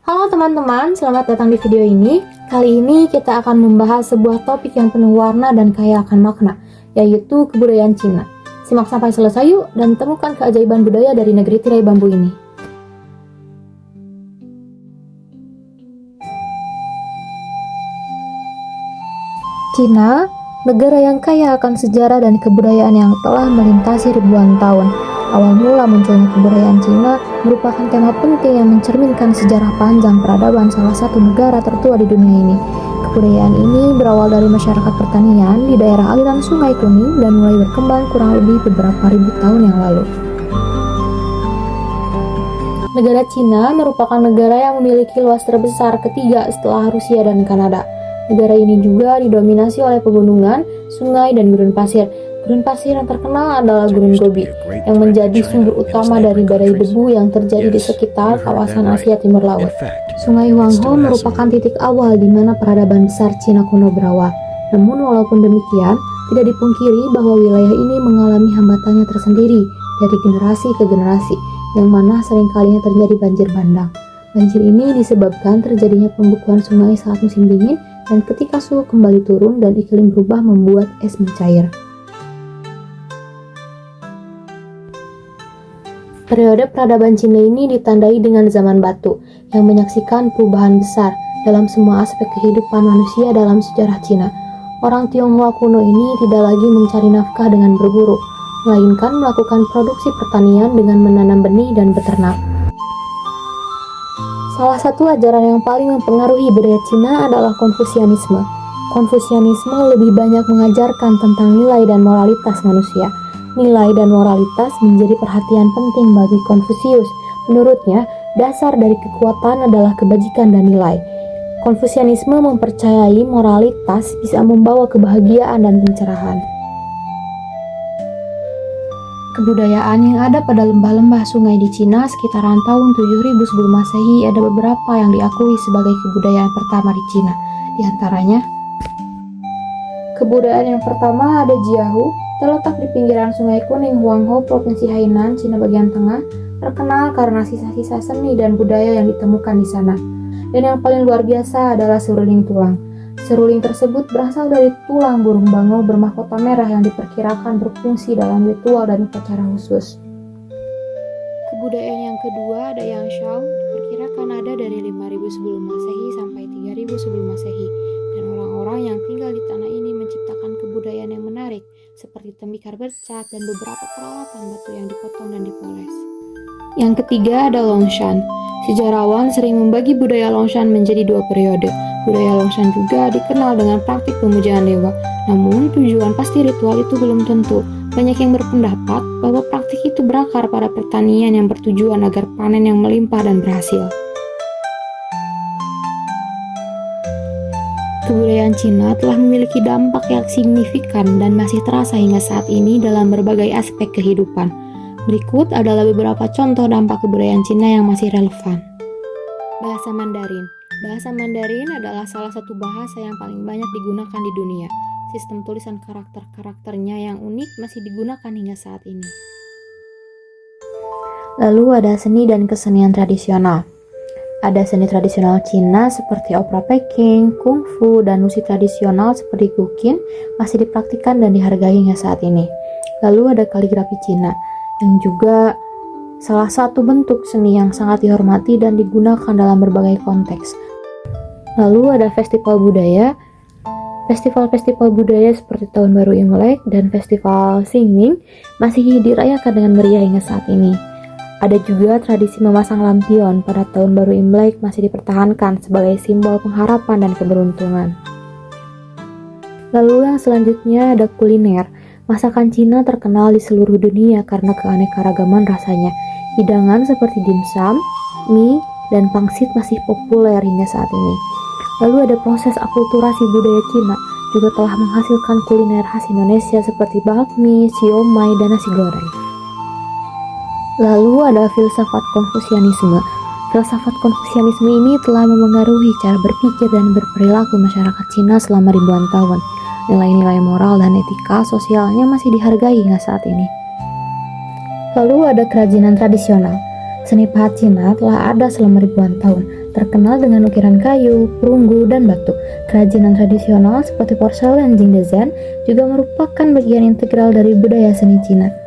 Halo teman-teman, selamat datang di video ini. Kali ini kita akan membahas sebuah topik yang penuh warna dan kaya akan makna, yaitu kebudayaan Cina. Simak sampai selesai yuk dan temukan keajaiban budaya dari negeri tirai bambu ini. Cina, negara yang kaya akan sejarah dan kebudayaan yang telah melintasi ribuan tahun. Awal mula munculnya kebudayaan Cina merupakan tema penting yang mencerminkan sejarah panjang peradaban salah satu negara tertua di dunia ini. Kebudayaan ini berawal dari masyarakat pertanian di daerah aliran Sungai Kuning dan mulai berkembang kurang lebih beberapa ribu tahun yang lalu. Negara Cina merupakan negara yang memiliki luas terbesar ketiga setelah Rusia dan Kanada. Negara ini juga didominasi oleh pegunungan, sungai, dan gurun pasir. Gurun pasir yang terkenal adalah Gurun Gobi, yang menjadi sumber utama dari badai debu yang terjadi di sekitar kawasan Asia Timur Laut. Sungai Huanghe merupakan titik awal di mana peradaban besar Cina kuno berawal. Namun walaupun demikian, tidak dipungkiri bahwa wilayah ini mengalami hambatannya tersendiri dari generasi ke generasi, yang mana seringkalinya terjadi banjir bandang. Banjir ini disebabkan terjadinya pembekuan sungai saat musim dingin dan ketika suhu kembali turun dan iklim berubah membuat es mencair. Periode peradaban Cina ini ditandai dengan zaman batu yang menyaksikan perubahan besar dalam semua aspek kehidupan manusia dalam sejarah Cina. Orang Tionghoa kuno ini tidak lagi mencari nafkah dengan berburu, melainkan melakukan produksi pertanian dengan menanam benih dan beternak. Salah satu ajaran yang paling mempengaruhi budaya Cina adalah Konfusianisme. Konfusianisme lebih banyak mengajarkan tentang nilai dan moralitas manusia. Nilai dan moralitas menjadi perhatian penting bagi Konfusius. Menurutnya, dasar dari kekuatan adalah kebajikan dan nilai. Konfusianisme mempercayai moralitas bisa membawa kebahagiaan dan pencerahan. Kebudayaan yang ada pada lembah-lembah sungai di Cina sekitaran tahun 7000 sebelum Masehi ada beberapa yang diakui sebagai kebudayaan pertama di Cina. Di antaranya, kebudayaan yang pertama ada Jiahu, terletak di pinggiran Sungai Kuning Huanghe, Provinsi Hainan, Cina bagian tengah, terkenal karena sisa-sisa seni dan budaya yang ditemukan di sana. Dan yang paling luar biasa adalah seruling tulang. Seruling tersebut berasal dari tulang burung bangau bermahkota merah yang diperkirakan berfungsi dalam ritual dan upacara khusus. Kebudayaan yang kedua ada Yangshao, diperkirakan ada dari 5000 sebelum Masehi sampai 3000 sebelum Masehi. Dan orang-orang yang tinggal di tanah ini menciptakan kebudayaan yang menarik, seperti tembikar bercat dan beberapa peralatan batu yang dipotong dan dipoles. Yang ketiga ada Longshan. Sejarawan sering membagi budaya Longshan menjadi dua periode. Budaya Longshan juga dikenal dengan praktik pemujaan dewa. Namun tujuan pasti ritual itu belum tentu. Banyak yang berpendapat bahwa praktik itu berakar pada pertanian yang bertujuan agar panen yang melimpah dan berhasil. Kebudayaan Cina telah memiliki dampak yang signifikan dan masih terasa hingga saat ini dalam berbagai aspek kehidupan. Berikut adalah beberapa contoh dampak kebudayaan Cina yang masih relevan. Bahasa Mandarin. Bahasa Mandarin adalah salah satu bahasa yang paling banyak digunakan di dunia. Sistem tulisan karakter-karakternya yang unik masih digunakan hingga saat ini. Lalu ada seni dan kesenian tradisional. Ada seni tradisional Cina seperti opera Peking, kungfu, dan musik tradisional seperti Guqin masih dipraktikkan dan dihargai hingga saat ini. Lalu ada kaligrafi Cina, yang juga salah satu bentuk seni yang sangat dihormati dan digunakan dalam berbagai konteks. Lalu ada festival budaya. Festival-festival budaya seperti Tahun Baru Imlek dan Festival Qingming masih dirayakan dengan meriah hingga saat ini. Ada juga tradisi memasang lampion pada Tahun Baru Imlek masih dipertahankan sebagai simbol pengharapan dan keberuntungan. Lalu yang selanjutnya ada kuliner. Masakan Cina terkenal di seluruh dunia karena keanekaragaman rasanya. Hidangan seperti dimsum, mie, dan pangsit masih populer hingga saat ini. Lalu ada proses akulturasi budaya Cina juga telah menghasilkan kuliner khas Indonesia seperti bakmi, siomai, dan nasi goreng. Lalu ada filsafat Konfusianisme. Filsafat Konfusianisme ini telah memengaruhi cara berpikir dan berperilaku masyarakat Cina selama ribuan tahun. Nilai-nilai moral dan etika sosialnya masih dihargai hingga saat ini. Lalu ada kerajinan tradisional. Seni pahat Cina telah ada selama ribuan tahun. terkenal dengan ukiran kayu, perunggu, dan batu. Kerajinan tradisional seperti porselen Jingdezhen juga merupakan bagian integral dari budaya seni Cina.